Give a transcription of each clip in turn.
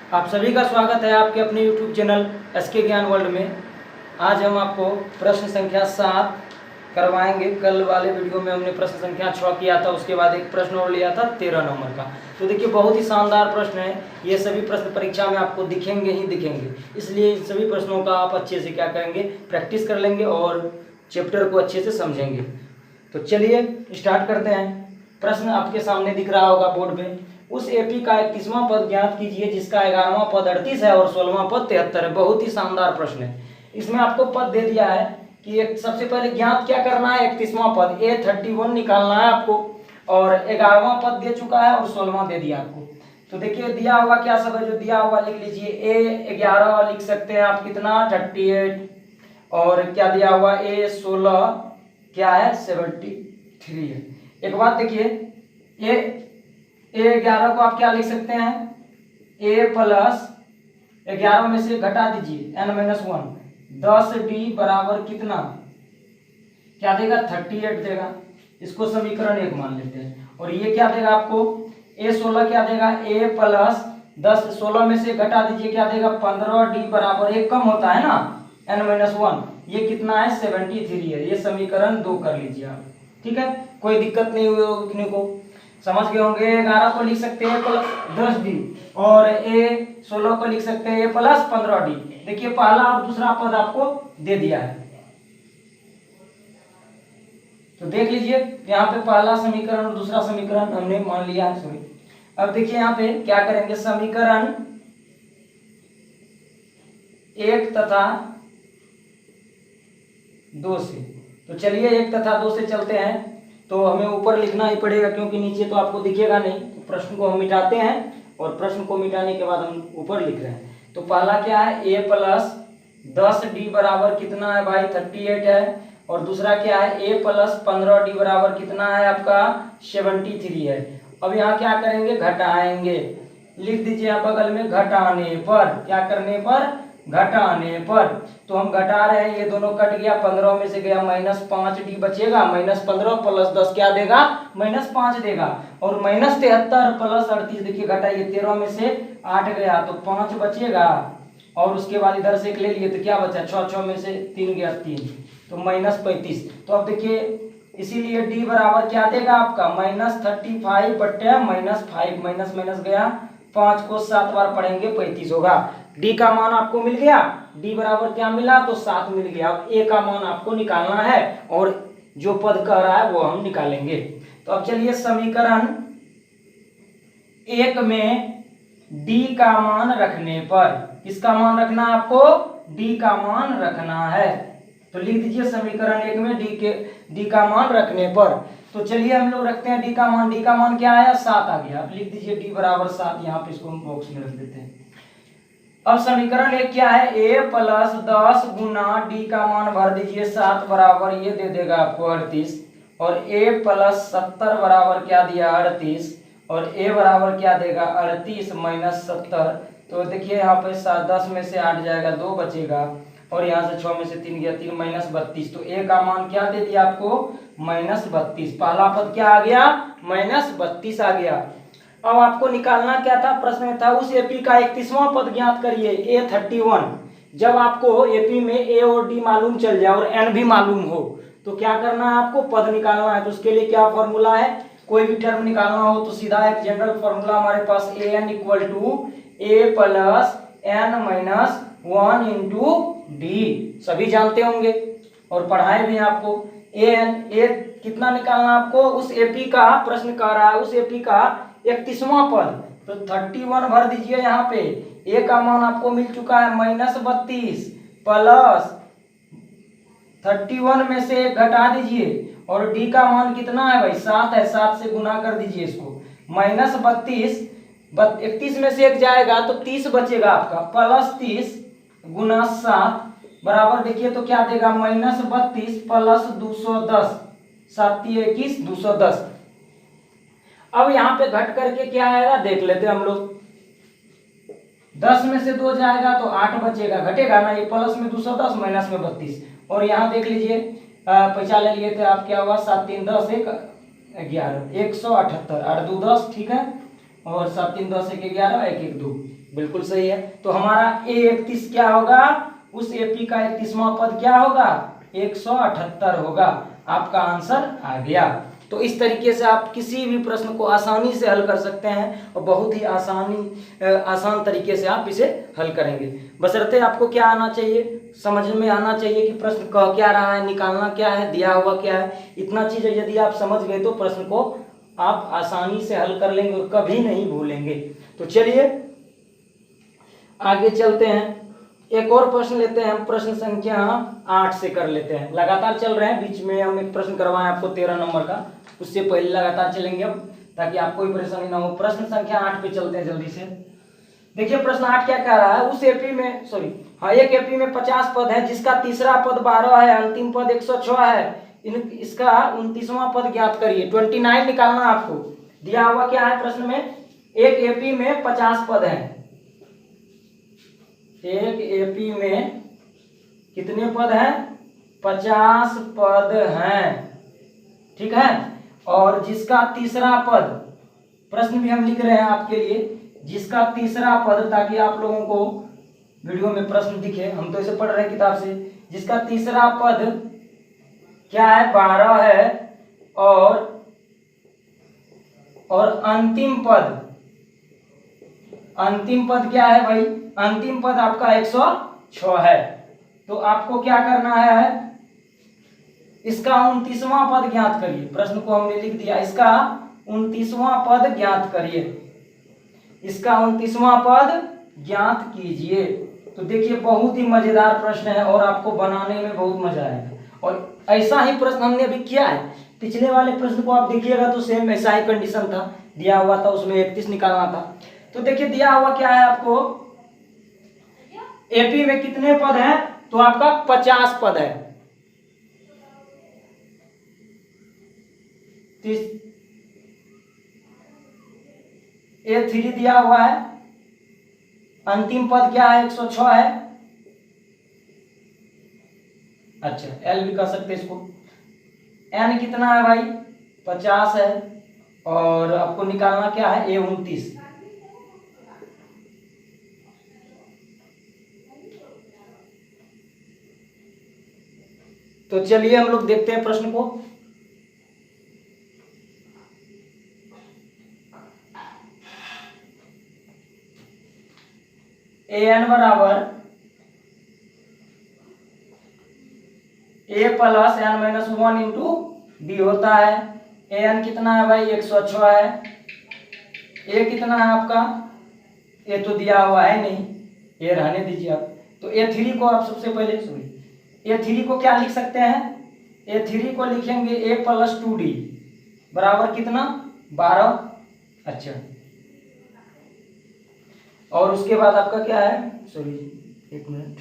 आप सभी का स्वागत है आपके अपने YouTube चैनल SK ज्ञान वर्ल्ड में। आज हम आपको प्रश्न संख्या 7 करवाएंगे। कल वाले वीडियो में हमने प्रश्न संख्या 6 किया था, उसके बाद एक प्रश्न और लिया था 13 नंबर का। तो देखिए बहुत ही शानदार प्रश्न है। ये सभी प्रश्न परीक्षा में आपको दिखेंगे ही दिखेंगे, इसलिए इन सभी प्रश्नों का आप अच्छे से क्या करेंगे, प्रैक्टिस कर लेंगे और चैप्टर को अच्छे से समझेंगे। तो चलिए स्टार्ट करते हैं। प्रश्न आपके सामने दिख रहा होगा बोर्ड पे। उस एपी का 31वां पद ज्ञात कीजिए जिसका 11वां पद 38 है और 16वां पद 73 है। बहुत ही शानदार प्रश्न है। इसमें आपको पद दे दिया है कि एक सबसे पहले ज्ञात क्या करना है, 31वां पद A31 निकालना है आपको, और 11वां पद दे चुका है और 16वां दे दिया आपको। तो देखिए दिया हुआ क्या सब है, जो दिया हुआ लिख लीजिए। A11 लिख सकते हैं आप, कितना 38, और क्या दिया हुआ A16 क्या है 73 है। एक बात देखिए, A11 को आप क्या लिख सकते हैं, A प्लस 11 में से घटा दीजिए n-1, 10D बराबर कितना, क्या देगा 38 देगा। इसको समीकरण 1 मान लेते हैं। और ये क्या देगा आपको, A16 क्या देगा, A प्लस 10, 16 में से घटा दीजिए क्या देगा 15D बराबर 1 कम होता है ना n-1, ये कितना है 73 है। ये समीकरण 2 कर लीजिए आप, ठीक है। कोई दिक्कत नहीं हुई होगी किसी को, समझ गए होंगे। 11 को लिख सकते हैं प्लस 10D और A16 को लिख सकते हैं A प्लस 15D। देखिए पहला और दूसरा पद आपको दे दिया है, तो देख लीजिए यहाँ पे पहला समीकरण और दूसरा समीकरण हमने मान लिया है। सॉरी, अब देखिए यहाँ पे क्या करेंगे, समीकरण 1 तथा 2 से। तो चलिए 1 तथा 2 से चलते हैं। तो हमें ऊपर लिखना ही पड़ेगा क्योंकि नीचे तो आपको दिखेगा नहीं। तो प्रश्न को हम मिटाते हैं और प्रश्न को मिटाने के बाद हम ऊपर लिख रहे हैं। तो पहला क्या है, A प्लस 10D बराबर कितना है भाई 38 है, और दूसरा क्या है A प्लस 15D बराबर कितना है आपका 73 है। अब यहाँ क्या करेंगे, घटाएंगे। लिख दीजिए आप बगल में, घटाने पर, क्या करने पर, घटाने पर। तो हम घटा रहे हैं, ये दोनों कट गया, 15 में से गया -5D बचेगा, -15 प्लस 10 क्या देगा -5 देगा, और -73 प्लस 38 देखिए घटाइए, 13 में से 8 गया तो 5 बचेगा, और उसके बाद इधर से एक ले लिए तो क्या बचा 6 में से 3 गया 3, तो -35। तो अब देखिए इसीलिए D बराबर क्या देगा आपका -35 बटे -5, माइनस माइनस गया, 5 को 7 बार पढ़ेंगे 35 होगा। D का मान आपको मिल गया, D बराबर क्या मिला तो 7 मिल गया। अब A का मान आपको निकालना है और जो पद कह रहा है वो हम निकालेंगे। तो अब चलिए समीकरण 1 में D का मान रखने पर, किसका मान रखना है आपको, D का मान रखना है। तो लिख दीजिए समीकरण 1 में D का मान रखने पर। तो चलिए हम लोग रखते हैं D का मान। D का मान क्या आया 7 आ गया। अब लिख दीजिए D बराबर 7, यहाँ पे इसको हम बॉक्स में रख देते हैं। अब समीकरण 1 क्या है, A प्लस 10 गुना D का मान भर दीजिए 7 बराबर ये दे देगा आपको 38, और A प्लस 70 बराबर क्या दिया 38, और A बराबर क्या देगा 38 माइनस 70। तो देखिए यहाँ पे 10 में से 8 जाएगा, 2 बचेगा, और यहाँ से 6 में से 3 गया 3, -32। तो A का मान क्या दे दिया आपको -32। पहला पद क्या आ गया -32 आ गया। अब आपको निकालना क्या था, प्रश्न में था उस एपी का 31वां पद ज्ञात करिए A31। जब आपको एपी में A और D मालूम चल जाए और N भी मालूम हो तो क्या करना है, आपको पद निकालना है। तो उसके लिए क्या फॉर्मूला है, कोई भी टर्म निकालना हो तो सीधा एक जनरल फॉर्मूला हमारे पास AN = A plus N-1 into D, सभी जानते होंगे और पढ़ाए भी आपको। A कितना निकालना आपको, उस एपी का प्रश्न कर रहा है, उस एपी का 31वां पद। तो 31 भर दीजिए यहाँ पे। A का मान आपको मिल चुका है -32 प्लस 31 में से घटा दीजिए, और D का मान कितना है भाई 7 है, 7 से गुना कर दीजिए इसको। -32, 31 में से 1 जाएगा तो 30 बचेगा आपका, प्लस 30 गुना 7 बराबर देखिए तो क्या देगा -32 प्लस 210, 7 21 210। अब यहाँ पे घट करके क्या आएगा देख लेते हैं हम लोग। 10 में से 2 जाएगा तो 8 बचेगा, घटेगा ना, ये प्लस में 210 माइनस में 32। और यहाँ देख लीजिए पैसा ले लिए थे आप, क्या हुआ 7 3 10 1 11 178, 8 2 10, ठीक है, और 7 3 10 1 11 1 1 2 बिल्कुल सही है। तो हमारा A31 क्या होगा, उस AP का 31वां पद क्या होगा, 178 होगा। आपका आंसर आ गया। तो इस तरीके से आप किसी भी प्रश्न को आसानी से हल कर सकते हैं और बहुत ही आसान तरीके से आप इसे हल करेंगे। बशर्ते आपको क्या आना चाहिए, समझ में आना चाहिए कि प्रश्न कह क्या रहा है, निकालना क्या है, दिया हुआ क्या है। इतना चीज़ यदि आप समझ गए तो प्रश्न को आप आसानी से हल कर लेंगे और कभी नहीं भूलेंगे। तो चलिए आगे चलते हैं, एक और प्रश्न लेते हैं हम। प्रश्न संख्या 8 से कर लेते हैं। लगातार चल रहे हैं, बीच में हम एक प्रश्न करवाएं आपको 13 नंबर का, उससे पहले लगातार चलेंगे अब, ताकि आपको कोई परेशानी ना हो। प्रश्न संख्या 8 पे चलते हैं जल्दी से। देखिए प्रश्न 8 क्या कह रहा है, उस एपी में एक एपी में 50 पद है जिसका तीसरा पद 12 है, अंतिम पद 106 है। इसका 29वां पद ज्ञात करिए। 29 निकालना आपको। दिया हुआ क्या है प्रश्न में, एक एपी में 50 पद हैं। एक एपी में कितने पद हैं, 50 पद हैं, ठीक है। और जिसका तीसरा पद, प्रश्न भी हम लिख रहे हैं आपके लिए, जिसका तीसरा पद, ताकि आप लोगों को वीडियो में प्रश्न दिखे, हम तो इसे पढ़ रहे हैं किताब से। जिसका तीसरा पद क्या है, 12 है, और अंतिम पद क्या है भाई, अंतिम पद आपका 106 है। तो आपको क्या करना है, इसका 29वां पद ज्ञात करिए। प्रश्न को हमने लिख दिया, इसका 29वां पद ज्ञात करिए, इसका 29वां पद ज्ञात कीजिए। तो देखिए बहुत ही मजेदार प्रश्न है और आपको बनाने में बहुत मजा आएगा। और ऐसा ही प्रश्न हमने अभी किया है, पिछले वाले प्रश्न को आप देखिएगा तो सेम ऐसा ही कंडीशन था, दिया हुआ था उसमें 31 निकालना था। तो देखिए दिया हुआ क्या है आपको, एपी में कितने पद हैं, तो आपका 50 पद है। A3 दिया हुआ है, अंतिम पद क्या है, 106 है। अच्छा L भी कह सकते इसको। N कितना है भाई, 50 है, और आपको निकालना क्या है, A29। तो चलिए हम लोग देखते हैं प्रश्न को। an बराबर a plus n minus 1 into b होता है। an कितना है भाई, 106 है। a कितना है आपका, a तो दिया हुआ है नहीं, a रहने दीजिए आप। तो A3 को आप सबसे पहले A3 को क्या लिख सकते हैं, A3 को लिखेंगे a प्लस 2d बराबर कितना, 12। अच्छा, और उसके बाद आपका क्या है, एक मिनट,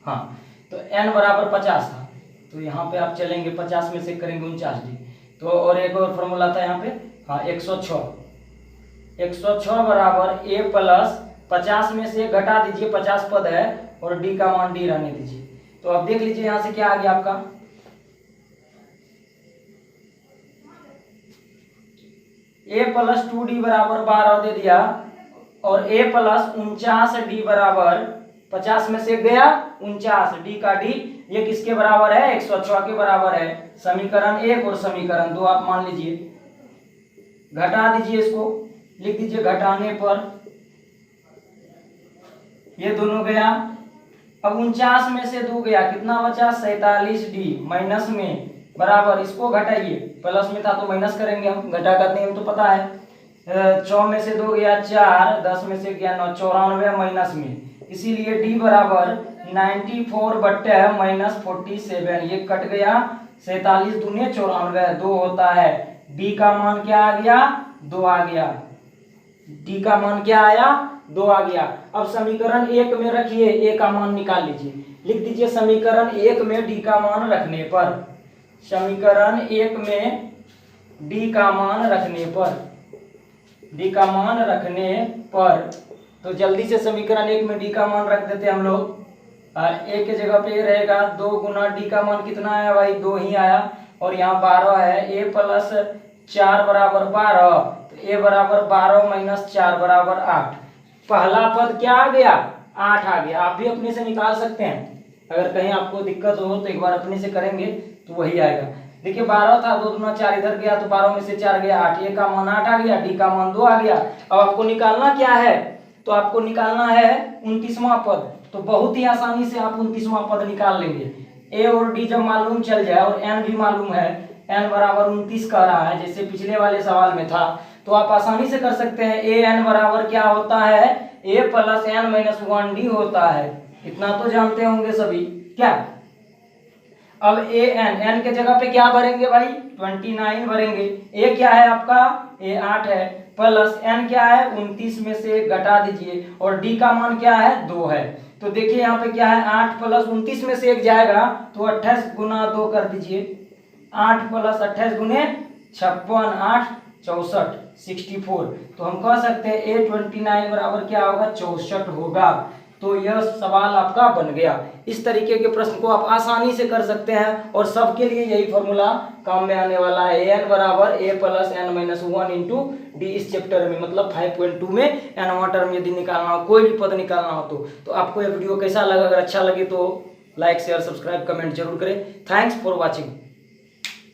हाँ, तो n बराबर 50 था, तो यहाँ पे आप चलेंगे 50 में से करेंगे 49d। तो और एक और फॉर्मूला था यहाँ पे, हाँ 106 बराबर a प्लस 50 में से घटा दीजिए, 50 पद है और d का मान d रहने दीजिए। तो अब देख लीजिए यहाँ से क्या आ गया आपका, a प्लस 2d बराबर 12 दे दिया, और a प्लस 49d बराबर 50 में से गया 49, d का d, ये किसके बराबर है, 106 के बराबर है। समीकरण 1 और समीकरण 2 आप मान लीजिए, घटा दीजिए, इसको लिख दीजिए घटाने पर, ये दोनों गया। अब 49 में से 2 गया, कितना बचा, 47d माइनस में बराबर, इसको घटाइए, प्लस में था तो माइनस करेंगे हम, घटा का नियम तो पता है। 6 में से 2 गया 4, 10 में से गया 9, 94 माइनस में, इसीलिए d बराबर 94 बट्टे माइनस 47, ये कट गया, 47 दूनी 94, 2 होता है। d का मान क्या आ गया, 2 आ गया, d का मान क्या आया, 2 आ गया। अब समीकरण 1 में रखिए, a का मान निकाल लीजिए, लिख दीजिए समीकरण 1 में d का मान रखने पर, समीकरण 1 में d का मान रखने पर, d का मान रखने पर, तो जल्दी से समीकरण 1 में d का मान रख देते हम लोग। a के जगह पे रहेगा 2 गुना d का मान कितना आया भाई, 2 ही आया, और यहाँ 12 है, a प्लस 4 बराबर 12, तो a बराबर 12 माइनस 4 बराबर 8। पहला पद क्या आ गया? 8 आ गया। आप भी अपने से निकाल सकते हैं, अगर कहीं आपको दिक्कत हो तो एक बार अपने से करेंगे तो वही आएगा। देखिए 12 था, 2 दूना 4 इधर गया तो 12 में से 4 गया 8, ए का मान 8 आ गया, डी का मान 2 आ गया। अब आपको निकालना क्या है? तो आपको निकालना है 29वां पद। तो बहुत ही आसानी से आप 29वां पद निकाल लेंगे। ए और डी जब मालूम चल जाए और एन भी मालूम है, एन बराबर 29 कह रहा है जैसे पिछले वाले सवाल में था, तो आप आसानी से कर सकते हैं। ए एन बराबर क्या होता है? ए प्लस एन माइनस 1 डी होता है। इतना तो जानते होंगे सभी क्या? अब ए एन, एन के जगह पे क्या भरेंगे भाई? 29 भरेंगे। ए क्या है आपका? ए 8 है, प्लस एन क्या है? 29 में से घटा दीजिए, और डी का मान क्या है? 2 है। तो देखिए यहाँ पे क्या है? 8 प्लस 29 में से एक जाएगा तो 28 गुना 2 कर दीजिए। 8 प्लस 28 गुने 56, 8 64, 64। तो हम कह सकते हैं ए 29 बराबर क्या होगा? 64 होगा। तो यह सवाल आपका बन गया। इस तरीके के प्रश्न को आप आसानी से कर सकते हैं, और सबके लिए यही फॉर्मूला काम में आने वाला है। एन बराबर A plus N minus 1 into D. इस चैप्टर में मतलब 5.2 में एनवां टर्म यदि निकालना हो, कोई भी पद निकालना हो तो आपको यह वीडियो कैसा लगा? अगर अच्छा लगे तो लाइक शेयर सब्सक्राइब कमेंट जरूर करें। Thanks for watching.